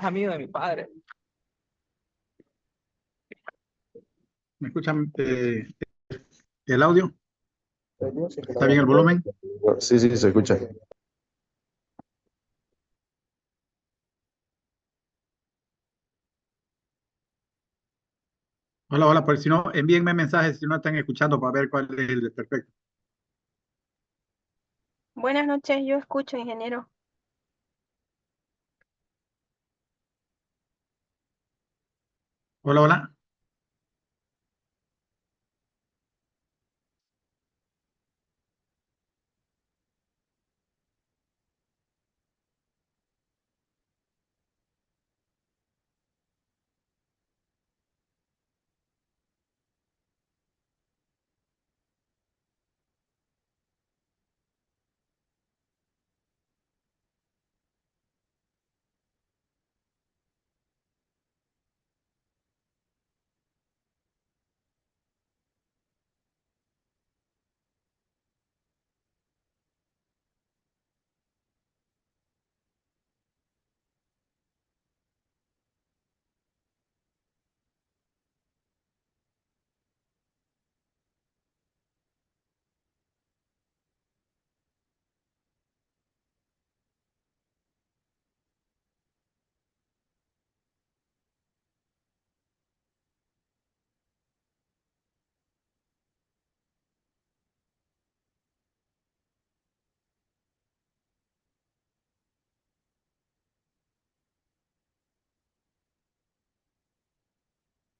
amigo de mi padre. ¿Me escuchan el audio? ¿Está bien el volumen? Sí, sí, se escucha. Hola, hola, pues si no, envíenme mensajes si no están escuchando para ver cuál es el perfecto. Buenas noches, yo escucho, ingeniero. Hola, hola.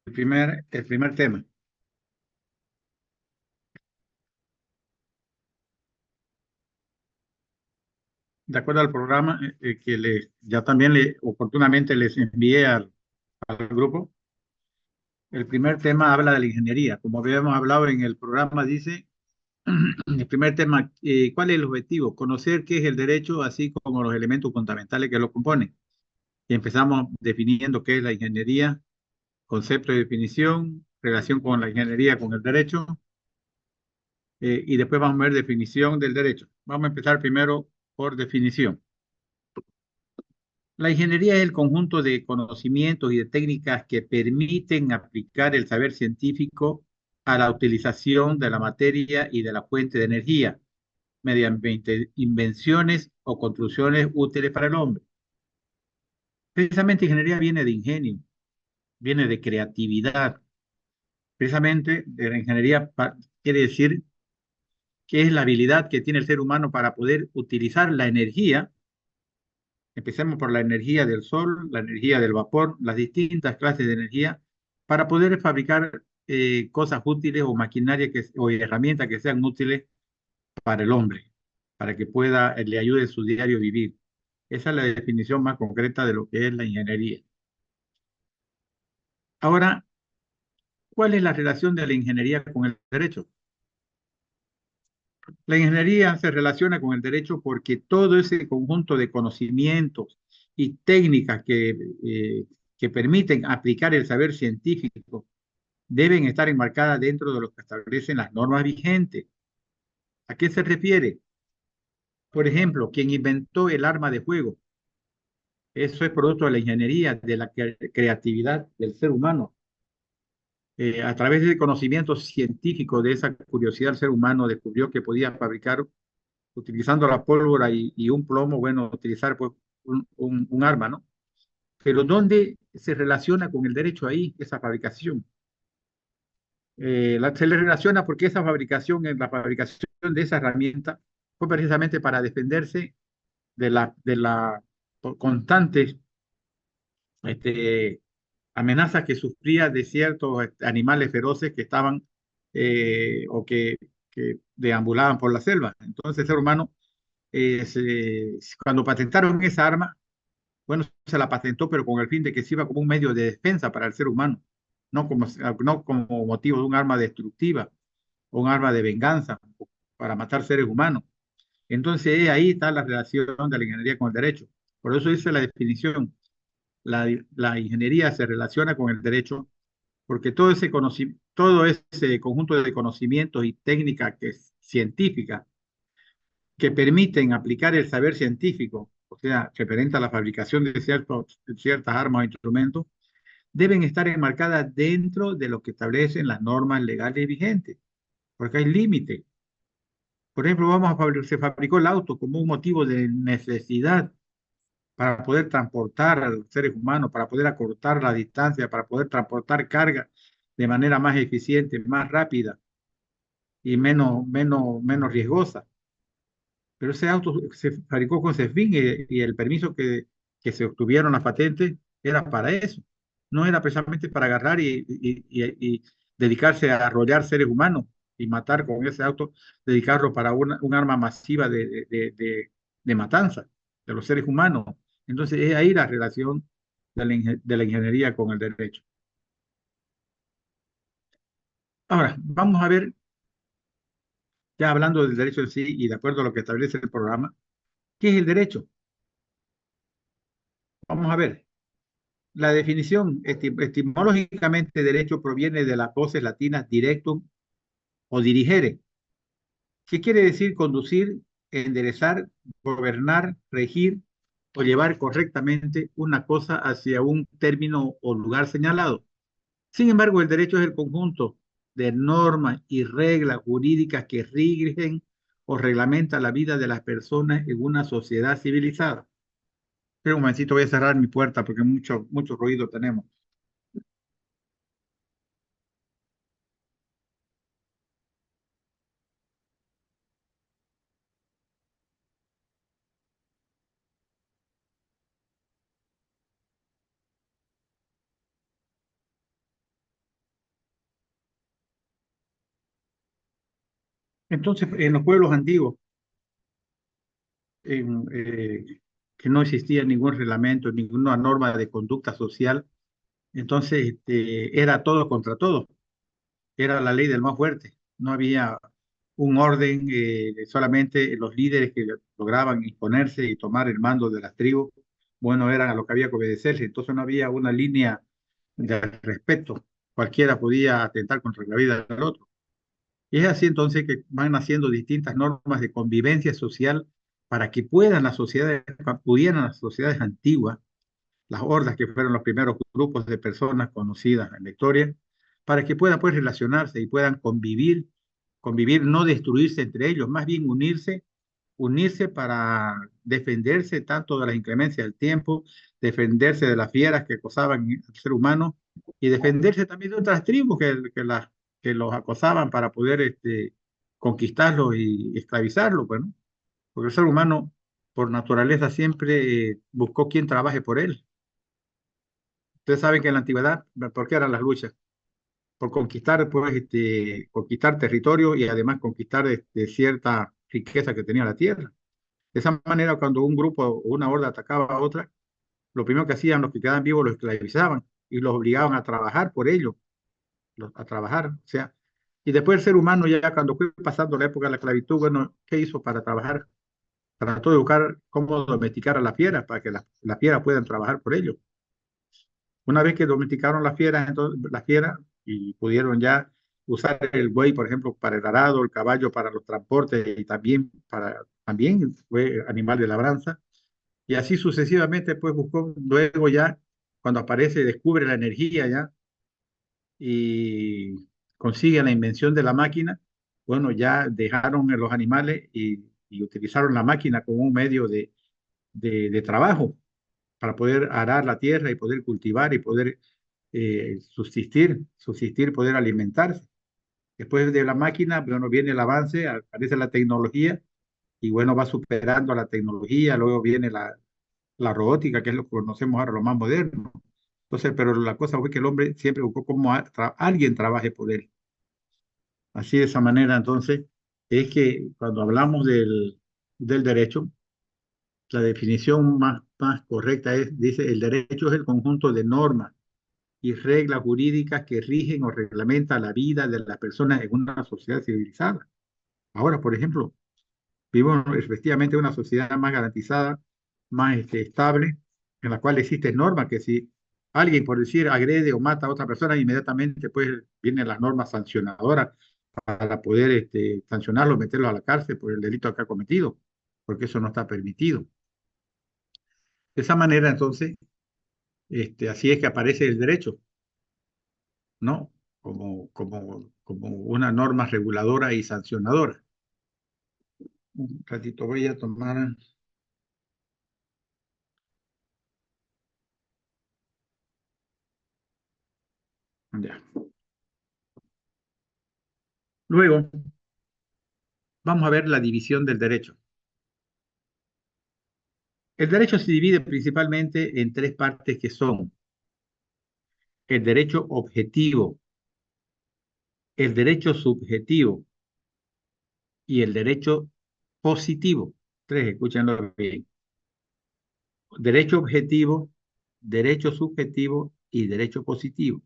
El primer tema. De acuerdo al programa que ya también oportunamente les envié al grupo, el primer tema habla de la ingeniería. Como habíamos hablado en el programa, dice, el primer tema, ¿cuál es el objetivo? Conocer qué es el derecho, así como los elementos fundamentales que lo componen. Y empezamos definiendo qué es la ingeniería, concepto de definición, relación con la ingeniería, con el derecho, y después vamos a ver definición del derecho. Vamos a empezar primero por definición. La ingeniería es el conjunto de conocimientos y de técnicas que permiten aplicar el saber científico a la utilización de la materia y de la fuente de energía mediante invenciones o construcciones útiles para el hombre. Precisamente ingeniería viene de ingenio, viene de creatividad. Precisamente de la ingeniería quiere decir que es la habilidad que tiene el ser humano para poder utilizar la energía. Empecemos por la energía del sol, la energía del vapor, las distintas clases de energía, para poder fabricar cosas útiles o maquinaria o herramientas que sean útiles para el hombre, para que pueda, le ayude en su diario vivir. Esa es la definición más concreta de lo que es la ingeniería. Ahora, ¿cuál es la relación de la ingeniería con el derecho? La ingeniería se relaciona con el derecho porque todo ese conjunto de conocimientos y técnicas que permiten aplicar el saber científico deben estar enmarcadas dentro de lo que establecen las normas vigentes. ¿A qué se refiere? Por ejemplo, quien inventó el arma de fuego, eso es producto de la ingeniería, de la creatividad del ser humano. A través del conocimiento científico, de esa curiosidad del ser humano, descubrió que podía fabricar utilizando la pólvora y un plomo, bueno, utilizar pues un arma, ¿no? Pero ¿dónde se relaciona con el derecho ahí, esa fabricación? Se le relaciona porque esa fabricación, la fabricación de esa herramienta fue precisamente para defenderse de la constantes este, amenazas que sufría de ciertos animales feroces que estaban que deambulaban por la selva. Entonces el ser humano, cuando patentaron esa arma, bueno, se la patentó, pero con el fin de que sirva como un medio de defensa para el ser humano, no como motivo de un arma destructiva o un arma de venganza para matar seres humanos. Entonces ahí está la relación de la ingeniería con el derecho. Por eso dice la definición, la ingeniería se relaciona con el derecho porque todo ese conjunto de conocimientos y técnicas científicas que permiten aplicar el saber científico o sea, referente a la fabricación de ciertas armas o instrumentos, deben estar enmarcadas dentro de lo que establecen las normas legales vigentes, porque hay límite. Por ejemplo, se fabricó el auto como un motivo de necesidad para poder transportar a los seres humanos, para poder acortar la distancia, para poder transportar carga de manera más eficiente, más rápida y menos riesgosa. Pero ese auto se fabricó con ese fin y el permiso que se obtuvieron las patentes era para eso. No era precisamente para agarrar y dedicarse a arrollar seres humanos y matar con ese auto, dedicarlo para un arma masiva de matanza de los seres humanos. Entonces es ahí la relación de la ingeniería con el derecho. Ahora, vamos a ver, ya hablando del derecho en sí y de acuerdo a lo que establece el programa, ¿qué es el derecho? Vamos a ver. La definición etimológicamente derecho proviene de las voces latinas directum o dirigere, que quiere decir conducir, enderezar, gobernar, regir o llevar correctamente una cosa hacia un término o lugar señalado. Sin embargo, el derecho es el conjunto de normas y reglas jurídicas que rigen o reglamentan la vida de las personas en una sociedad civilizada. Pero un momentito, voy a cerrar mi puerta porque mucho ruido tenemos. Entonces, en los pueblos antiguos, en, que no existía ningún reglamento, ninguna norma de conducta social, entonces era todo contra todo, era la ley del más fuerte, no había un orden, solamente los líderes que lograban imponerse y tomar el mando de las tribus, bueno, eran a lo que había que obedecerse, entonces no había una línea de respeto, cualquiera podía atentar contra la vida del otro. Y es así entonces que van naciendo distintas normas de convivencia social para que pudieran las sociedades antiguas, las hordas que fueron los primeros grupos de personas conocidas en la historia, para que puedan pues relacionarse y puedan convivir, no destruirse entre ellos, más bien unirse para defenderse tanto de las inclemencias del tiempo, defenderse de las fieras que acosaban al ser humano y defenderse también de otras tribus que los acosaban para poder conquistarlos y esclavizarlos, bueno, porque el ser humano por naturaleza siempre buscó quien trabaje por él. Ustedes saben que en la antigüedad, ¿por qué eran las luchas? Por conquistar, pues, conquistar territorio y además conquistar cierta riqueza que tenía la tierra. De esa manera, cuando un grupo o una horda atacaba a otra, lo primero que hacían los que quedaban vivos los esclavizaban y los obligaban a trabajar por ello, a trabajar. O sea, y después el ser humano ya cuando fue pasando la época de la esclavitud, bueno, ¿qué hizo para trabajar? Trató de buscar cómo domesticar a las fieras para que las fieras puedan trabajar por ello. Una vez que domesticaron las fieras, entonces las fieras y pudieron ya usar el buey, por ejemplo, para el arado, el caballo para los transportes y también fue animal de labranza. Y así sucesivamente, pues buscó luego ya, cuando aparece, descubre la energía ya y consigue la invención de la máquina, bueno, ya dejaron a los animales y utilizaron la máquina como un medio de trabajo para poder arar la tierra y poder cultivar y poder subsistir, poder alimentarse. Después de la máquina, bueno, viene el avance, aparece la tecnología y bueno, va superando a la tecnología, luego viene la robótica, que es lo que conocemos ahora, lo más moderno. Entonces, pero la cosa fue que el hombre siempre buscó cómo alguien trabaje por él. Así de esa manera, entonces, es que cuando hablamos del derecho, la definición más correcta dice, el derecho es el conjunto de normas y reglas jurídicas que rigen o reglamentan la vida de las personas en una sociedad civilizada. Ahora, por ejemplo, vivimos efectivamente en una sociedad más garantizada, más estable, en la cual existen normas que si alguien, por decir, agrede o mata a otra persona, inmediatamente pues vienen las normas sancionadoras para poder sancionarlo, meterlo a la cárcel por el delito que ha cometido, porque eso no está permitido. De esa manera, entonces, así es que aparece el derecho, ¿no? Como una norma reguladora y sancionadora. Un ratito voy a tomar. Ya. Luego, vamos a ver la división del derecho. El derecho se divide principalmente en tres partes que son el derecho objetivo, el derecho subjetivo y el derecho positivo. Tres, escúchenlo bien. Derecho objetivo, derecho subjetivo y derecho positivo.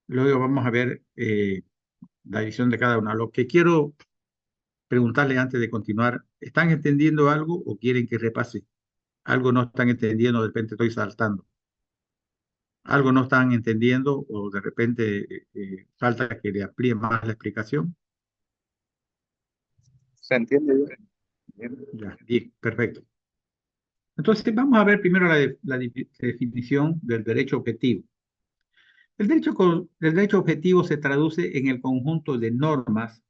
Luego vamos a ver la división de cada uno. Lo que quiero preguntarle antes de continuar, ¿están entendiendo algo o quieren que repase? Algo no están entendiendo, de repente estoy saltando. Algo no están entendiendo o de repente falta que le amplíe más la explicación. ¿Se entiende bien? Ya, bien, perfecto. Entonces vamos a ver primero definición del derecho objetivo. El derecho objetivo se traduce en el conjunto de normas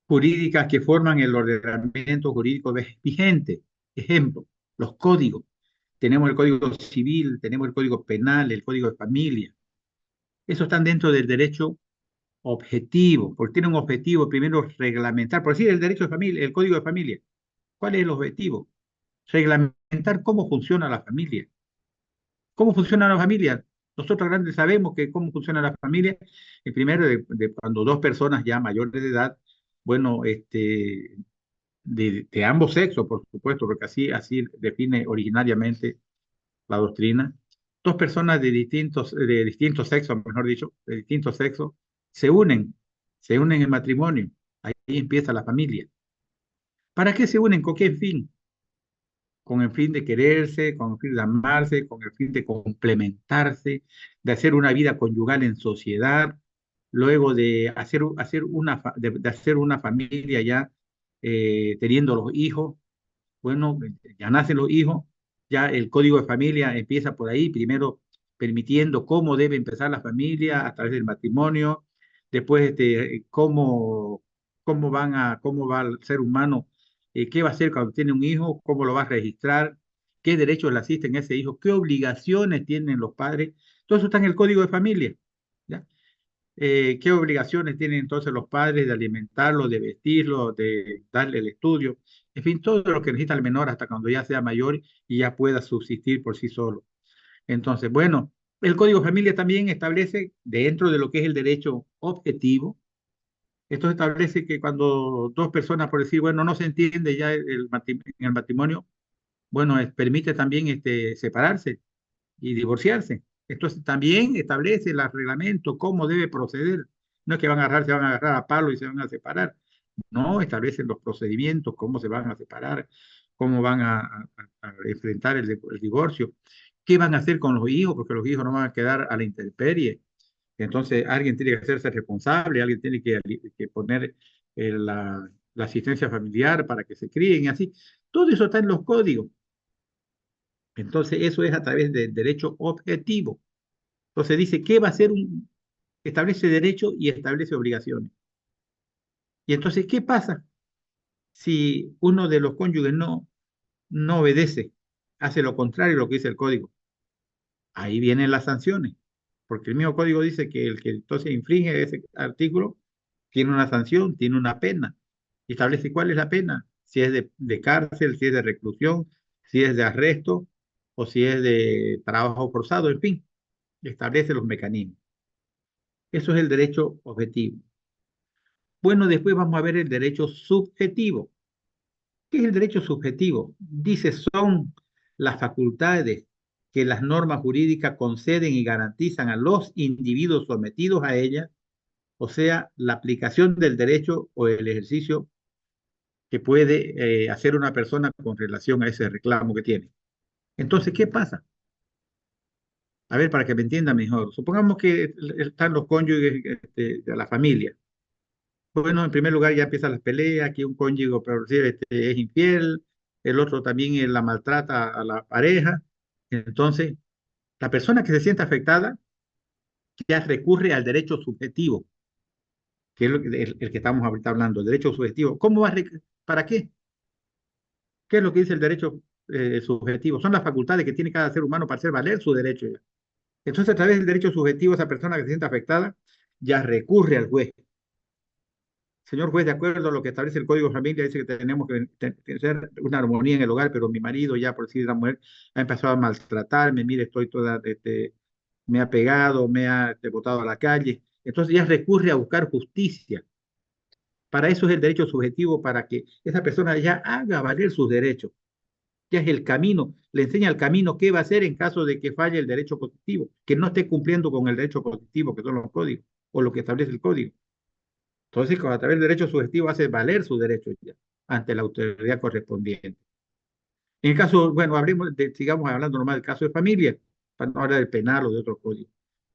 jurídicas que forman el ordenamiento jurídico vigente. Ejemplo, los códigos. Tenemos el Código Civil, tenemos el Código Penal, el Código de Familia. Esos están dentro del derecho objetivo, porque tiene un objetivo primero reglamentar, por decir el derecho de familia, el Código de Familia. ¿Cuál es el objetivo? Reglamentar cómo funciona la familia. ¿Cómo funciona la familia? Nosotros grandes sabemos que cómo funciona la familia. El primero, de cuando dos personas ya mayores de edad, bueno, de ambos sexos, por supuesto, porque así define originariamente la doctrina. Dos personas de distintos sexos, mejor dicho, de distintos sexos, se unen, se unen en matrimonio. Ahí empieza la familia. ¿Para qué se unen? ¿Con qué fin? Con el fin de quererse, con el fin de amarse, con el fin de complementarse, de hacer una vida conyugal en sociedad, luego de hacer una familia ya teniendo los hijos. Bueno, ya nacen los hijos, ya el código de familia empieza por ahí, primero permitiendo cómo debe empezar la familia a través del matrimonio, después cómo va el ser humano, qué va a hacer cuando tiene un hijo, cómo lo va a registrar, qué derechos le asisten a ese hijo, qué obligaciones tienen los padres. Todo eso está en el código de familia, ¿ya? ¿Qué obligaciones tienen entonces los padres de alimentarlo, de vestirlo, de darle el estudio? En fin, todo lo que necesita el menor hasta cuando ya sea mayor y ya pueda subsistir por sí solo. Entonces, bueno, el Código de Familia también establece, dentro de lo que es el derecho objetivo, esto establece que cuando dos personas, por decir, bueno, no se entiende ya en el matrimonio, bueno, permite también separarse y divorciarse. Entonces también establece el reglamento, cómo debe proceder. No es que se van a agarrar a palo y se van a separar. No, establecen los procedimientos, cómo se van a separar, cómo van a enfrentar el divorcio, qué van a hacer con los hijos, porque los hijos no van a quedar a la intemperie. Entonces alguien tiene que hacerse responsable, alguien tiene que poner la asistencia familiar para que se críen y así. Todo eso está en los códigos. Entonces, eso es a través del derecho objetivo. Entonces dice, ¿qué va a ser establece derecho y establece obligaciones? Y entonces, ¿qué pasa si uno de los cónyuges no obedece, hace lo contrario a lo que dice el código? Ahí vienen las sanciones, porque el mismo código dice que el que entonces infringe ese artículo tiene una sanción, tiene una pena, y establece cuál es la pena, si es de cárcel, si es de reclusión, si es de arresto o si es de trabajo forzado, en fin, establece los mecanismos. Eso es el derecho objetivo. Bueno, después vamos a ver el derecho subjetivo. ¿Qué es el derecho subjetivo? Dice, son las facultades que las normas jurídicas conceden y garantizan a los individuos sometidos a ellas, o sea, la aplicación del derecho o el ejercicio que puede hacer una persona con relación a ese reclamo que tiene. Entonces, ¿qué pasa? A ver, para que me entienda mejor. Supongamos que están los cónyuges de la familia. Bueno, en primer lugar ya empiezan las peleas, que un cónyuge, por decir, es infiel, el otro también la maltrata a la pareja. Entonces, la persona que se siente afectada ya recurre al derecho subjetivo, que es el que estamos ahorita hablando, el derecho subjetivo. ¿Para qué? ¿Qué es lo que dice el derecho subjetivo? Son las facultades que tiene cada ser humano para hacer valer su derecho. Entonces, a través del derecho subjetivo, esa persona que se siente afectada ya recurre al juez. Señor juez, de acuerdo a lo que establece el Código de Familia, dice que tenemos que tener una armonía en el hogar, pero mi marido ya, por decir la mujer, ha empezado a maltratarme, mire, estoy toda, me ha pegado, me ha botado a la calle. Entonces ya recurre a buscar justicia. Para eso es el derecho subjetivo, para que esa persona ya haga valer sus derechos. Ya es el camino, le enseña el camino qué va a hacer en caso de que falle el derecho positivo, que no esté cumpliendo con el derecho positivo, que son los códigos, o lo que establece el código. Entonces, a través del derecho subjetivo hace valer su derecho ya ante la autoridad correspondiente. En el caso, bueno, sigamos hablando nomás del caso de familia, para no hablar del penal o de otro código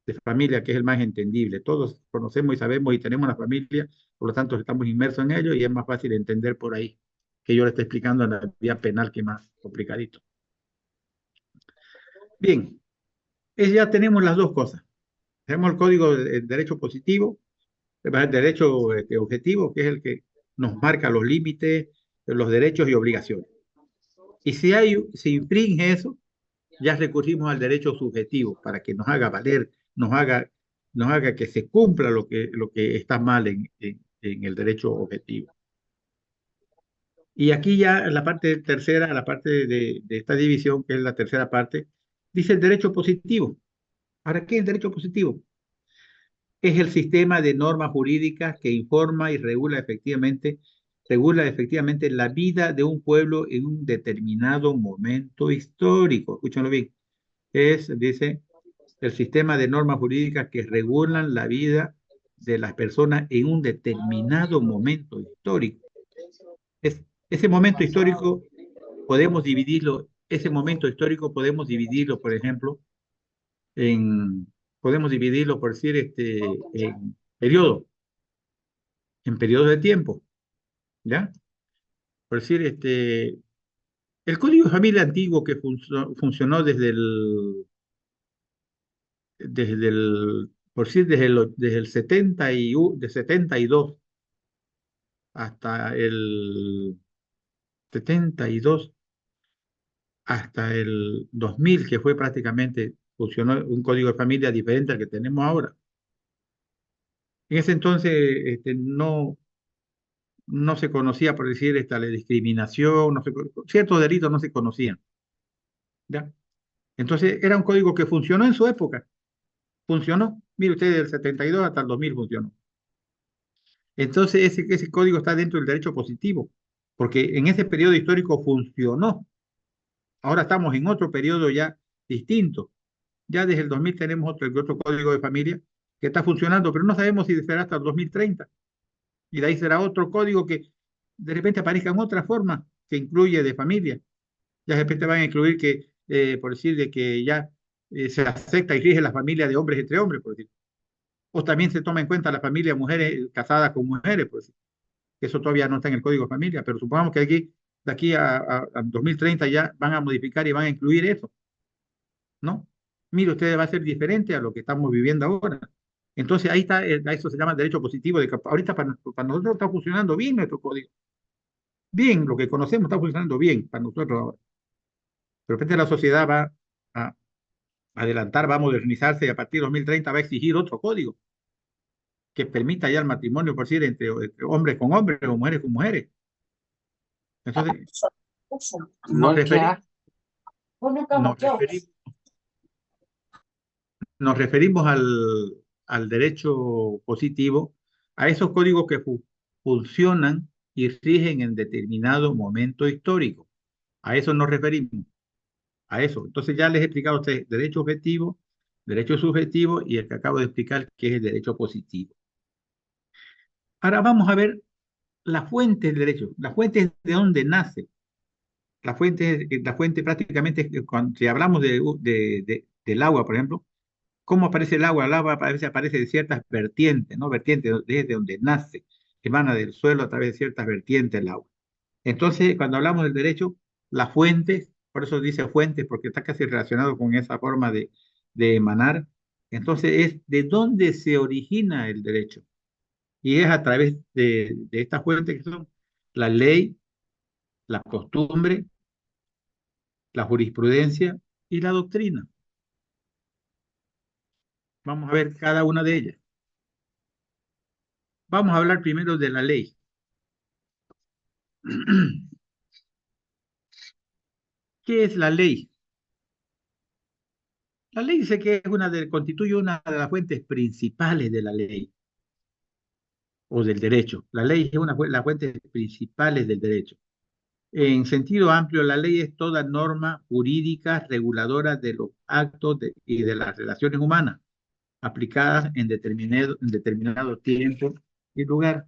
de familia, que es el más entendible. Todos conocemos y sabemos y tenemos una familia, por lo tanto estamos inmersos en ello y es más fácil entender por ahí que yo le estoy explicando en la vía penal, que es más complicadito. Bien, ya tenemos las dos cosas. Tenemos el código de derecho positivo, el derecho objetivo, que es el que nos marca los límites, los derechos y obligaciones. Y si se infringe eso, ya recurrimos al derecho subjetivo para que nos haga valer, nos haga que se cumpla lo que está mal en el derecho objetivo. Y aquí ya en la parte tercera, la parte de esta división, que es la tercera parte, dice el derecho positivo. ¿Para qué el derecho positivo? Es el sistema de normas jurídicas que informa y regula efectivamente la vida de un pueblo en un determinado momento histórico. Escúchenlo bien. Dice, el sistema de normas jurídicas que regulan la vida de las personas en un determinado momento histórico. Ese momento histórico podemos dividirlo, por ejemplo, podemos dividirlo, por decir, periodo, en periodos de tiempo, ¿ya? Por decir, el Código de Familia antiguo que funcionó por decir, desde el 72 hasta el 72 hasta el 2000, que fue prácticamente, funcionó un código de familia diferente al que tenemos ahora. En ese entonces no se conocía, por decir, la discriminación, ciertos delitos no se conocían, ¿ya? Entonces era un código que funcionó en su época, funcionó, mire usted, del 72 hasta el 2000 funcionó. Entonces ese código está dentro del derecho positivo, porque en ese periodo histórico funcionó. Ahora estamos en otro periodo ya distinto. Ya desde el 2000 tenemos otro código de familia que está funcionando, pero no sabemos si será hasta el 2030. Y de ahí será otro código que de repente aparezca en otra forma que incluye de familia. Ya de repente van a incluir que, por decir, de que ya se acepta y rige la familia de hombres entre hombres, por decir. O también se toma en cuenta la familia mujeres casadas con mujeres, por decir. Eso todavía no está en el código de familia, pero supongamos que de aquí a 2030 ya van a modificar y van a incluir eso, ¿no? Mire, usted va a ser diferente a lo que estamos viviendo ahora. Entonces ahí está, eso se llama derecho positivo, de que ahorita para nosotros está funcionando bien nuestro código. Bien, lo que conocemos está funcionando bien para nosotros ahora. De repente la sociedad va a adelantar, va a modernizarse y a partir de 2030 va a exigir otro código que permita ya el matrimonio, por decir, entre hombres con hombres o mujeres con mujeres. Entonces, nos referimos, nos referimos, nos referimos al derecho positivo, a esos códigos que funcionan y rigen en determinado momento histórico. A eso nos referimos, a eso. Entonces ya les he explicado a ustedes derecho objetivo, derecho subjetivo y el que acabo de explicar, que es el derecho positivo. Ahora vamos a ver la fuente del derecho. La fuente es de dónde nace. La fuente prácticamente, si hablamos del agua, por ejemplo, ¿cómo aparece el agua? El agua aparece de ciertas vertientes, ¿no? Vertientes desde donde nace, emana del suelo a través de ciertas vertientes el agua. Entonces, cuando hablamos del derecho, las fuentes, por eso dice fuentes, porque está casi relacionado con esa forma de emanar. Entonces es de dónde se origina el derecho. Y es a través de estas fuentes que son la ley, la costumbre, la jurisprudencia y la doctrina. Vamos a ver cada una de ellas. Vamos a hablar primero de la ley. ¿Qué es la ley? La ley dice que constituye una de las fuentes principales de la ley o del derecho. La ley es una de las fuentes principales del derecho. En sentido amplio, la ley es toda norma jurídica reguladora de los actos y de las relaciones humanas aplicadas en determinado tiempo y lugar.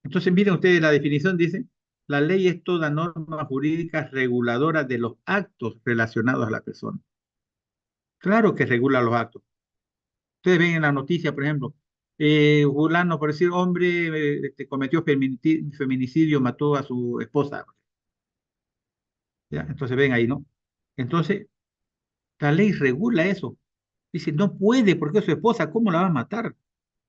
Entonces, miren ustedes, la definición dice, la ley es toda norma jurídica reguladora de los actos relacionados a la persona. Claro que regula los actos. Ustedes ven en la noticia, por ejemplo, fulano, por decir hombre, cometió feminicidio, mató a su esposa. ¿Ya? Entonces ven ahí, ¿no? Entonces, la ley regula eso. Dice, no puede, porque es su esposa, ¿cómo la va a matar?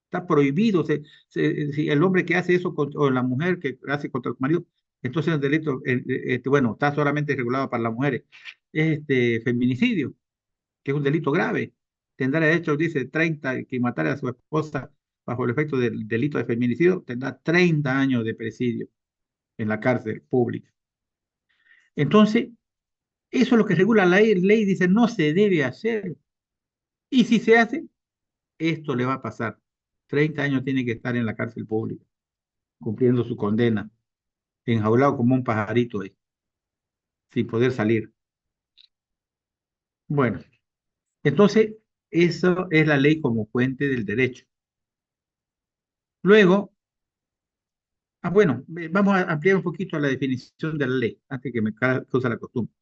Está prohibido. Si el hombre que hace eso o la mujer que hace contra su marido, entonces el delito, bueno, está solamente regulado para las mujeres. Es feminicidio, que es un delito grave. Tendrá derecho, dice, 30, que matara a su esposa bajo el efecto del delito de feminicidio, tendrá 30 años de presidio en la cárcel pública. Entonces, eso es lo que regula la ley. La ley dice, no se debe hacer. Y si se hace, esto le va a pasar. 30 años tiene que estar en la cárcel pública, cumpliendo su condena, enjaulado como un pajarito ahí, sin poder salir. Bueno, entonces, eso es la ley como fuente del derecho. Luego, bueno, vamos a ampliar un poquito la definición de la ley, antes que me cause la costumbre.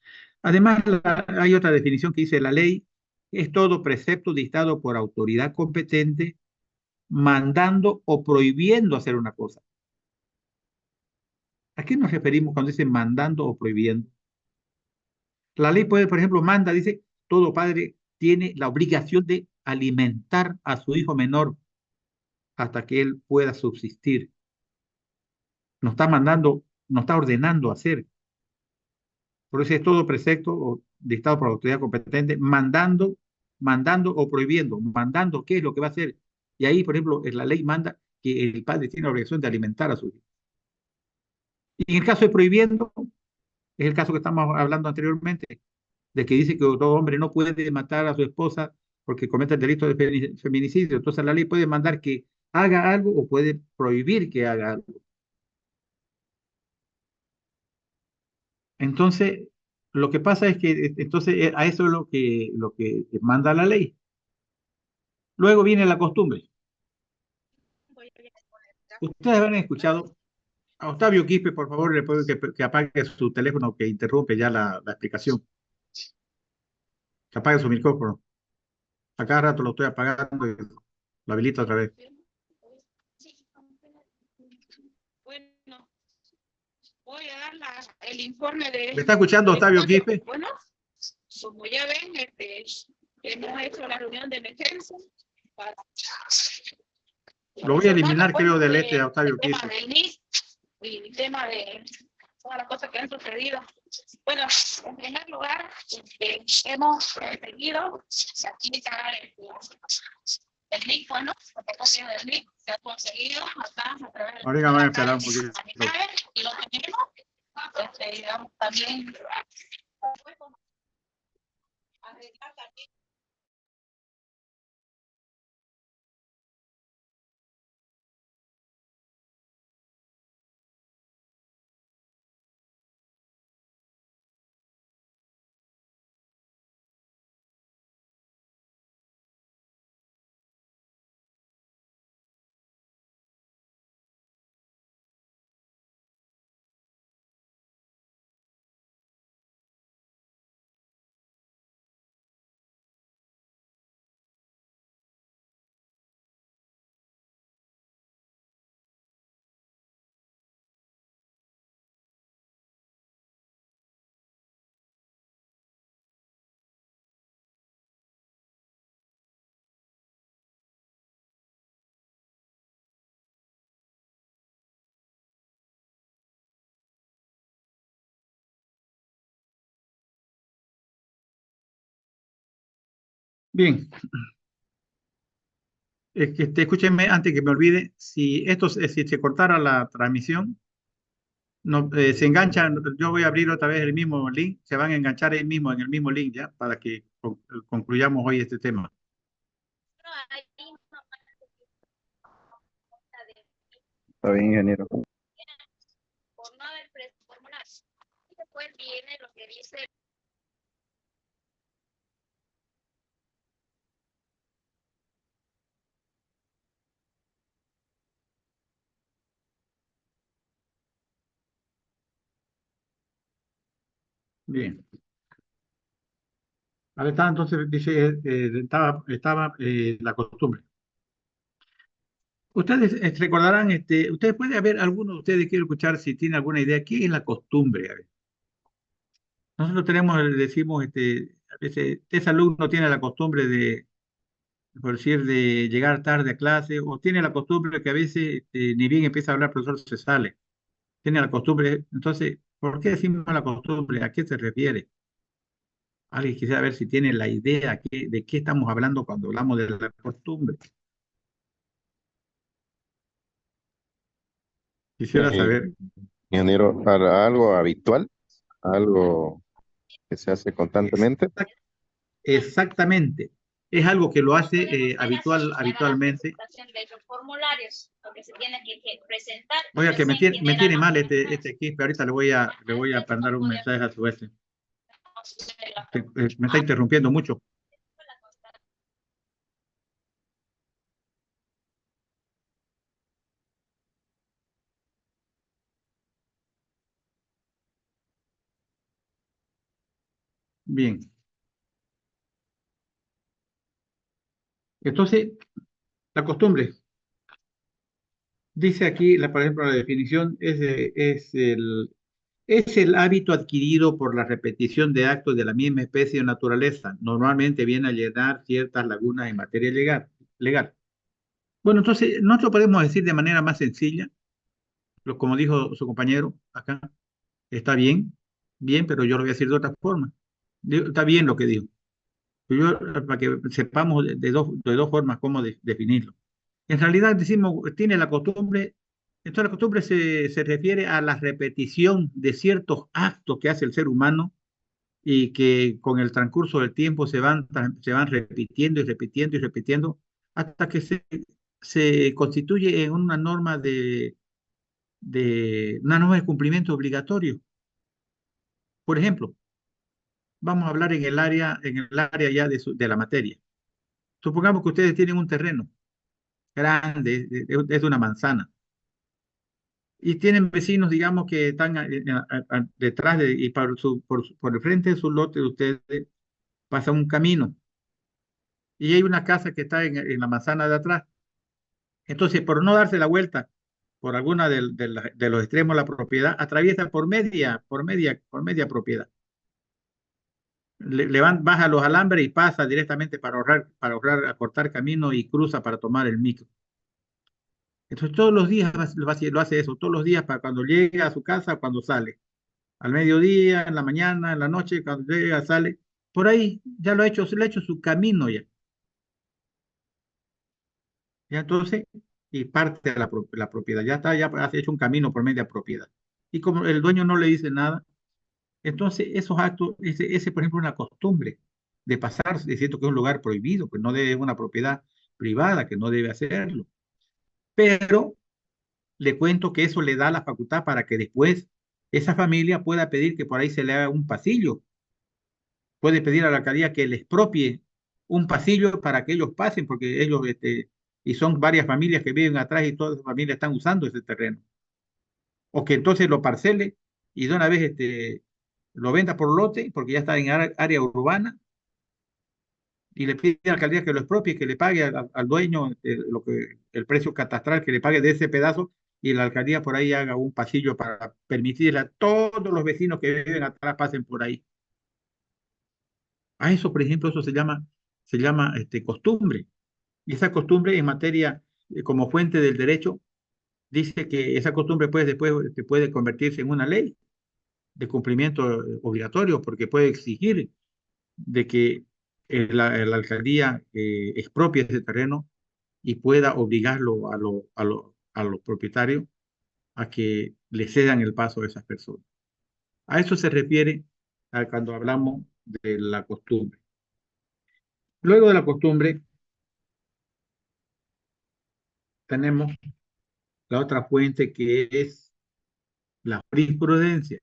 Además, hay otra definición que dice, la ley es todo precepto dictado por autoridad competente, mandando o prohibiendo hacer una cosa. ¿A qué nos referimos cuando dice mandando o prohibiendo? La ley puede, por ejemplo, manda, dice, todo padre tiene la obligación de alimentar a su hijo menor hasta que él pueda subsistir. Nos está mandando, nos está ordenando hacer. Por eso es todo precepto dictado por la autoridad competente, mandando o prohibiendo. Mandando, ¿qué es lo que va a hacer? Y ahí, por ejemplo, en la ley manda que el padre tiene la obligación de alimentar a su hijo. Y en el caso de prohibiendo, es el caso que estamos hablando anteriormente, de que dice que todo hombre no puede matar a su esposa porque comete el delito de feminicidio. Entonces la ley puede mandar que haga algo o puede prohibir que haga algo. Entonces, lo que pasa es que entonces a eso es lo que manda la ley. Luego viene la costumbre. Ustedes han escuchado a Octavio Quispe, por favor, le puedo que apague su teléfono que interrumpe ya la explicación. Que apague su micrófono. A cada rato lo estoy apagando y lo habilito otra vez. Bueno, voy a dar el informe de... ¿Me está escuchando Octavio Quispe? Bueno, como ya ven, hemos hecho la reunión de emergencia para... Lo voy a eliminar, bueno, creo, del a Octavio el tema Quispe. del NIC y el tema de todas las cosas que han sucedido. Bueno, en primer lugar, hemos seguido aplicar el NIC, bueno, la copia del NIC se ha conseguido acá a través de Ahorita van a esperar un poquito. y lo tenemos, digamos, también arreglar también Bien, escúchenme antes que me olvide, si se cortara la transmisión, no, se enganchan, yo voy a abrir otra vez el mismo link, se van a enganchar ahí mismo, en el mismo link ya, para que concluyamos hoy este tema. Está bien, ingeniero. Por no haber formulado. Y después viene lo que dice. Bien. Ahora está, entonces dice, estaba la costumbre. Ustedes recordarán, ustedes puede haber, alguno de ustedes quiere escuchar si tiene alguna idea, ¿qué es la costumbre? A ver, nosotros tenemos, decimos, a veces, ese alumno tiene la costumbre de, por decir, de llegar tarde a clase, o tiene la costumbre que a veces, ni bien empieza a hablar, el profesor se sale. Tiene la costumbre, entonces, ¿por qué decimos la costumbre? ¿A qué se refiere? Alguien quisiera ver si tiene la idea de qué estamos hablando cuando hablamos de la costumbre. Quisiera Eh, saber. ingeniero, para algo habitual, algo que se hace constantemente. Exact- Exactamente. Es algo que lo hace habitualmente. De los formularios, lo que se tiene que presentar. Oiga, que me tiene mal este equipo, pero ahorita le voy a mandar un mensaje a su vez. Me está interrumpiendo mucho. Bien. Entonces, la costumbre. Dice aquí, por ejemplo, la definición es el hábito adquirido por la repetición de actos de la misma especie o naturaleza. Normalmente viene a llenar ciertas lagunas en materia legal. Bueno, entonces, nosotros podemos decir de manera más sencilla, como dijo su compañero acá, está bien, bien, pero yo lo voy a decir de otra forma. Está bien lo que dijo. Para que sepamos de dos formas cómo definirlo. En realidad decimos, tiene la costumbre, entonces la costumbre se refiere a la repetición de ciertos actos que hace el ser humano y que con el transcurso del tiempo se van repitiendo y repitiendo y repitiendo hasta que se constituye en una norma de cumplimiento obligatorio. Por ejemplo, vamos a hablar en el área ya de la materia. Supongamos que ustedes tienen un terreno grande, es de una manzana, y tienen vecinos, digamos, que están detrás y por el frente de su lote de ustedes pasa un camino, y hay una casa que está en la manzana de atrás. Entonces, por no darse la vuelta por alguna de los extremos de la propiedad, atraviesa por media propiedad. Baja los alambres y pasa directamente para ahorrar, acortar camino y cruza para tomar el micro. Entonces todos los días lo hace eso, todos los días para cuando llega a su casa, cuando sale. Al mediodía, en la mañana, en la noche, cuando llega, sale. Por ahí ya le ha hecho su camino ya. Ya entonces, y parte de la propiedad. Ya está, ya ha hecho un camino por media propiedad. Y como el dueño no le dice nada, entonces esos actos, por ejemplo, es una costumbre de pasar, diciendo que es un lugar prohibido, que no debe, es una propiedad privada, que no debe hacerlo. Pero le cuento que eso le da la facultad para que después esa familia pueda pedir que por ahí se le haga un pasillo. Puede pedir a la alcaldía que les expropie un pasillo para que ellos pasen, porque ellos, y son varias familias que viven atrás y todas las familias están usando ese terreno. O que entonces lo parcele y de una vez lo venda por lote, porque ya está en área urbana, y le pide a la alcaldía que lo expropie, que le pague al dueño el precio catastral que le pague de ese pedazo, y la alcaldía por ahí haga un pasillo para permitirle a todos los vecinos que viven atrás pasen por ahí. A eso, por ejemplo, eso se llama costumbre. Y esa costumbre en materia, como fuente del derecho, dice que esa costumbre pues, después puede convertirse en una ley de cumplimiento obligatorio, porque puede exigir de que la alcaldía expropie ese terreno y pueda obligarlo a los propietarios a que le cedan el paso a esas personas. A eso se refiere cuando hablamos de la costumbre. Luego de la costumbre, tenemos la otra fuente que es la jurisprudencia.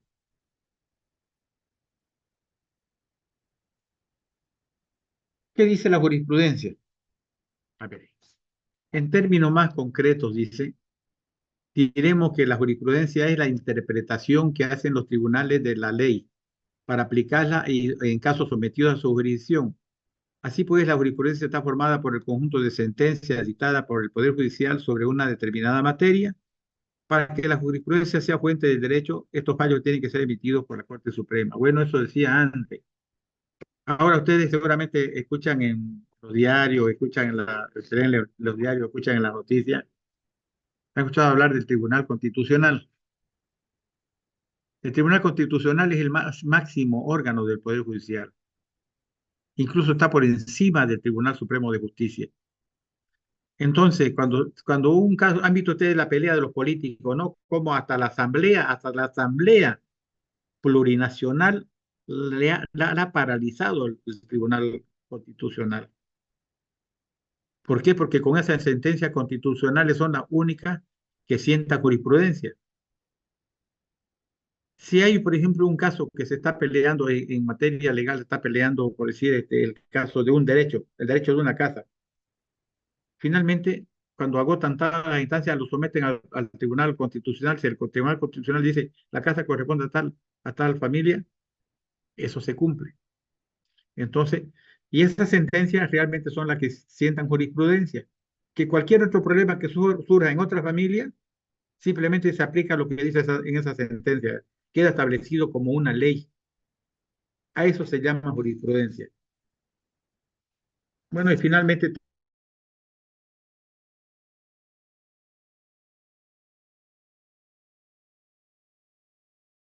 ¿Qué dice la jurisprudencia? A ver, en términos más concretos dice, diremos que la jurisprudencia es la interpretación que hacen los tribunales de la ley para aplicarla en casos sometidos a su jurisdicción. Así pues, la jurisprudencia está formada por el conjunto de sentencias dictadas por el Poder Judicial sobre una determinada materia. Para que la jurisprudencia sea fuente del derecho, estos fallos tienen que ser emitidos por la Corte Suprema. Bueno, eso decía antes. Ahora ustedes seguramente escuchan en los diarios, escuchan leen los diarios, escuchan en las noticias. ¿Han escuchado hablar del Tribunal Constitucional? El Tribunal Constitucional es el máximo órgano del Poder Judicial. Incluso está por encima del Tribunal Supremo de Justicia. Entonces, cuando un caso, han visto ustedes la pelea de los políticos, ¿no? Como hasta la asamblea plurinacional la ha paralizado el Tribunal Constitucional. ¿Por qué? Porque con esas sentencias constitucionales son las únicas que sientan jurisprudencia. Si hay, por ejemplo, un caso que se está peleando en materia legal, se está peleando, por decir, el caso de un derecho, el derecho de una casa. Finalmente, cuando agotan todas las instancias, lo someten al Tribunal Constitucional. Si el Tribunal Constitucional dice la casa corresponde a tal familia, eso se cumple. Entonces, y esas sentencias realmente son las que sientan jurisprudencia. Que cualquier otro problema que surja en otra familia, simplemente se aplica lo que dice en esa sentencia. Queda establecido como una ley. A eso se llama jurisprudencia. Bueno, y finalmente